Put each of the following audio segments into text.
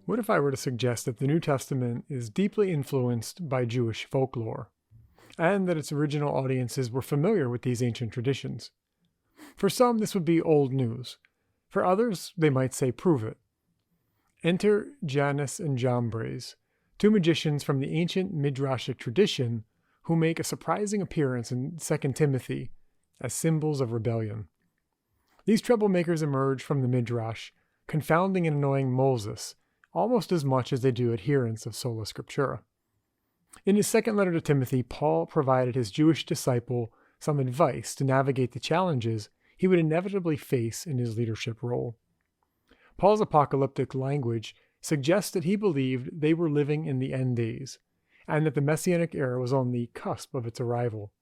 What if I were to suggest that the New Testament is deeply influenced by Jewish folklore, and that its original audiences were familiar with these ancient traditions? For some, this would be old news. For others, they might say, prove it. Enter Jannes and Jambres, two magicians from the ancient Midrashic tradition who make a surprising appearance in 2 Timothy as symbols of rebellion. These troublemakers emerge from the Midrash, confounding and annoying Moses almost as much as they do adherents of Sola Scriptura. In his second letter to Timothy, Paul provided his Jewish disciple some advice to navigate the challenges he would inevitably face in his leadership role. Paul's apocalyptic language suggests that he believed they were living in the end days, and that the Messianic era was on the cusp of its arrival.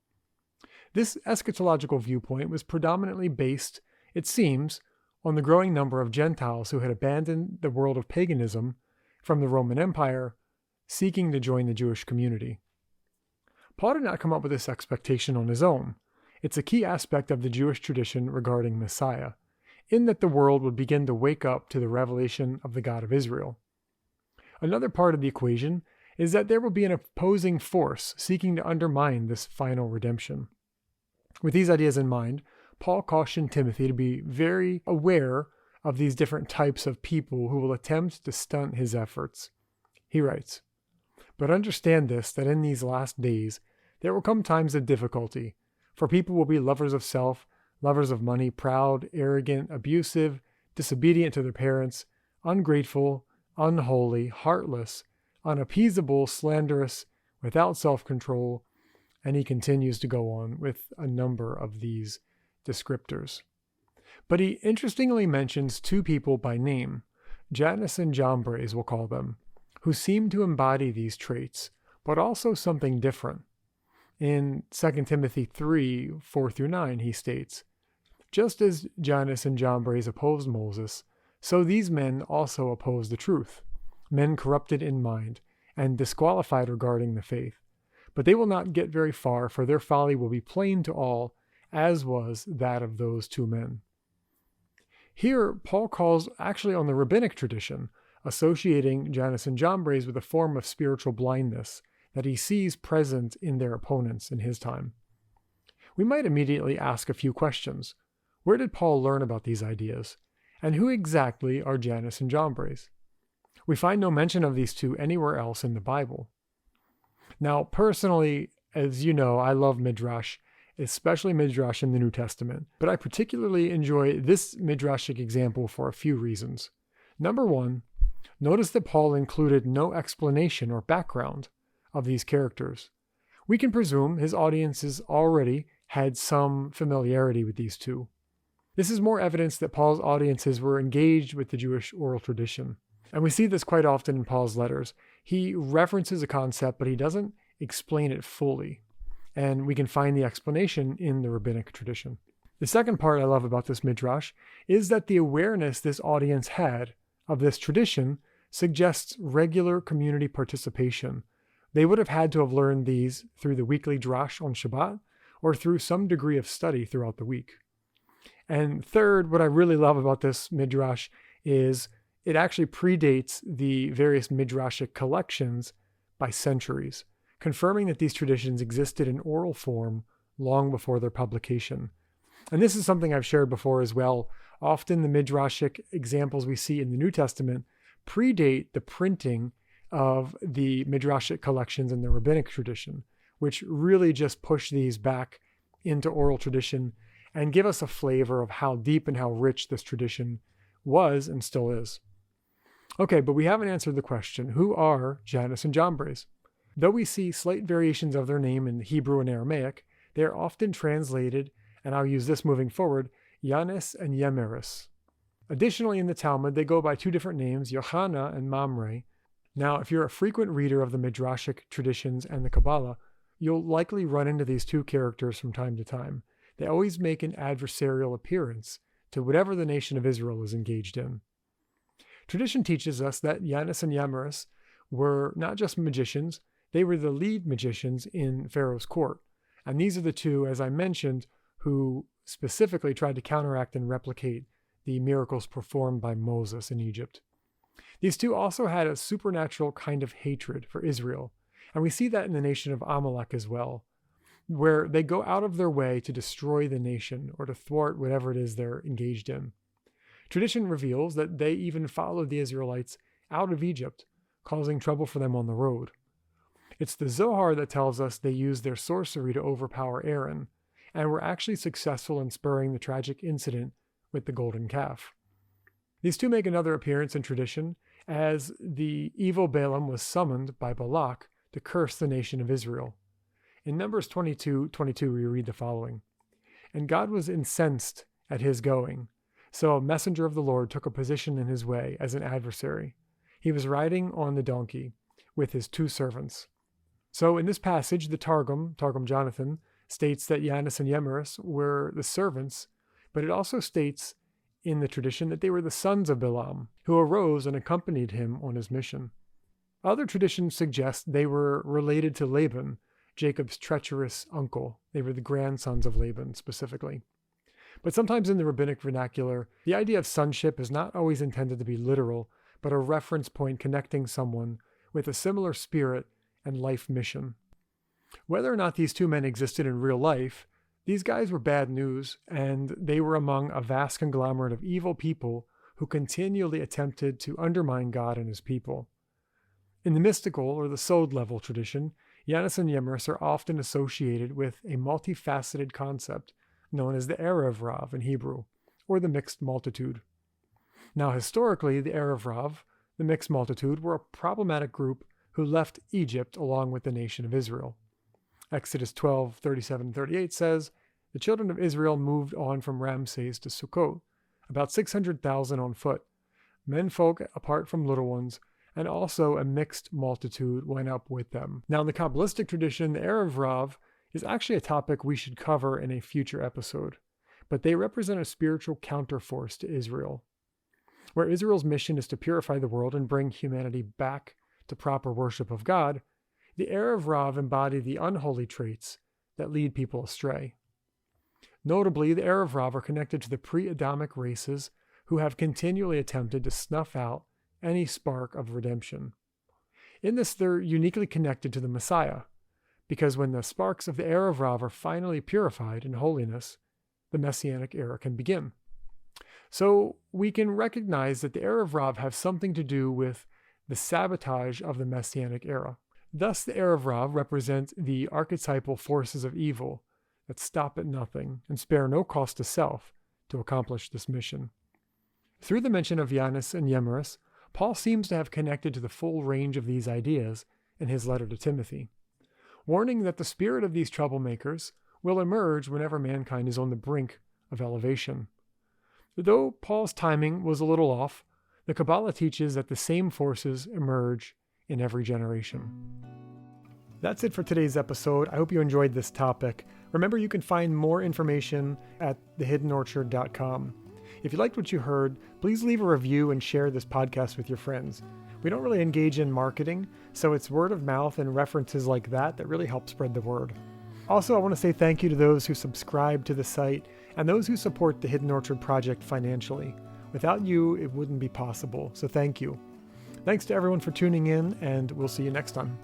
This eschatological viewpoint was predominantly based, it seems, on the growing number of Gentiles who had abandoned the world of paganism from the Roman Empire, seeking to join the Jewish community. Paul did not come up with this expectation on his own. It's a key aspect of the Jewish tradition regarding Messiah, in that the world would begin to wake up to the revelation of the God of Israel. Another part of the equation is that there will be an opposing force seeking to undermine this final redemption. With these ideas in mind, Paul cautioned Timothy to be very aware of these different types of people who will attempt to stunt his efforts. He writes, "But understand this, that in these last days there will come times of difficulty, for people will be lovers of self, lovers of money, proud, arrogant, abusive, disobedient to their parents, ungrateful, unholy, heartless, unappeasable, slanderous, without self-control," and he continues to go on with a number of these descriptors. But he interestingly mentions two people by name, Jannes and Jambres we'll call them, who seem to embody these traits, but also something different. In 2 Timothy 3, 4-9, he states, "Just as Jannes and Jambres opposed Moses, so these men also oppose the truth, men corrupted in mind and disqualified regarding the faith. But they will not get very far, for their folly will be plain to all, as was that of those two men." Here, Paul calls actually on the Rabbinic tradition, associating Jannes and Jambres with a form of spiritual blindness that he sees present in their opponents in his time. We might immediately ask a few questions. Where did Paul learn about these ideas? And who exactly are Jannes and Jambres? We find no mention of these two anywhere else in the Bible. Now, personally, as you know, I love Midrash, especially Midrash in the New Testament, but I particularly enjoy this Midrashic example for a few reasons. Number one, notice that Paul included no explanation or background of these characters. We can presume his audiences already had some familiarity with these two. This is more evidence that Paul's audiences were engaged with the Jewish oral tradition. And we see this quite often in Paul's letters. He references a concept, but he doesn't explain it fully. And we can find the explanation in the Rabbinic tradition. The second part I love about this Midrash is that the awareness this audience had of this tradition suggests regular community participation. They would have had to have learned these through the weekly drash on Shabbat or through some degree of study throughout the week. And third, what I really love about this Midrash is it actually predates the various Midrashic collections by centuries, confirming that these traditions existed in oral form long before their publication. And this is something I've shared before as well. Often the Midrashic examples we see in the New Testament predate the printing of the Midrashic collections in the Rabbinic tradition, which really just push these back into oral tradition and give us a flavor of how deep and how rich this tradition was and still is. Okay, but we haven't answered the question, who are Jannes and Jambres? Though we see slight variations of their name in Hebrew and Aramaic, they are often translated, and I'll use this moving forward, Jannes and Jambres. Additionally, in the Talmud, they go by two different names, Yochanan and Mamre. Now, if you're a frequent reader of the Midrashic traditions and the Kabbalah, you'll likely run into these two characters from time to time. They always make an adversarial appearance to whatever the nation of Israel is engaged in. Tradition teaches us that Jannes and Jambres were not just magicians, they were the lead magicians in Pharaoh's court. And these are the two, as I mentioned, who specifically tried to counteract and replicate the miracles performed by Moses in Egypt. These two also had a supernatural kind of hatred for Israel, and we see that in the nation of Amalek as well, where they go out of their way to destroy the nation or to thwart whatever it is they're engaged in. Tradition reveals that they even followed the Israelites out of Egypt, causing trouble for them on the road. It's the Zohar that tells us they used their sorcery to overpower Aaron, and were actually successful in spurring the tragic incident with the golden calf. These two make another appearance in tradition, as the evil Balaam was summoned by Balak to curse the nation of Israel. In Numbers 22:22, we read the following: "And God was incensed at his going, so a messenger of the Lord took a position in his way as an adversary. He was riding on the donkey with his 2 servants." So in this passage, the Targum Jonathan, states that Jannes and Jambres were the servants, but it also states in the tradition that they were the sons of Balaam, who arose and accompanied him on his mission. Other traditions suggest they were related to Laban, Jacob's treacherous uncle. They were the grandsons of Laban specifically. But sometimes in the rabbinic vernacular, the idea of sonship is not always intended to be literal, but a reference point connecting someone with a similar spirit and life mission. Whether or not these two men existed in real life, these guys were bad news, and they were among a vast conglomerate of evil people who continually attempted to undermine God and his people. In the mystical or the Sod level tradition, Jannes and Jambres are often associated with a multifaceted concept known as the Erev Rav in Hebrew, or the mixed multitude. Now historically, the Erev Rav, the mixed multitude, were a problematic group who left Egypt along with the nation of Israel. Exodus 12:37-38 says, "The children of Israel moved on from Ramses to Sukkot, about 600,000 on foot, menfolk apart from little ones, and also a mixed multitude went up with them." Now in the Kabbalistic tradition, the Erev Rav is actually a topic we should cover in a future episode, but they represent a spiritual counterforce to Israel. Where Israel's mission is to purify the world and bring humanity back to proper worship of God, the Erev Rav embody the unholy traits that lead people astray. Notably, the Erev Rav are connected to the pre-Adamic races who have continually attempted to snuff out any spark of redemption. In this, they're uniquely connected to the Messiah, because when the sparks of the Erev Rav are finally purified in holiness, the Messianic era can begin. So we can recognize that the Erev Rav have something to do with the sabotage of the Messianic era. Thus, the Erev Rav represent the archetypal forces of evil that stop at nothing and spare no cost to self to accomplish this mission. Through the mention of Jannes and Jambres, Paul seems to have connected to the full range of these ideas in his letter to Timothy, warning that the spirit of these troublemakers will emerge whenever mankind is on the brink of elevation. Though Paul's timing was a little off, the Kabbalah teaches that the same forces emerge in every generation. That's it for today's episode. I hope you enjoyed this topic. Remember, you can find more information at thehiddenorchard.com. If you liked what you heard, please leave a review and share this podcast with your friends. We don't really engage in marketing, so it's word of mouth and references like that really help spread the word. Also, I want to say thank you to those who subscribe to the site and those who support the Hidden Orchard Project financially. Without you, it wouldn't be possible, so thank you. Thanks to everyone for tuning in, and we'll see you next time.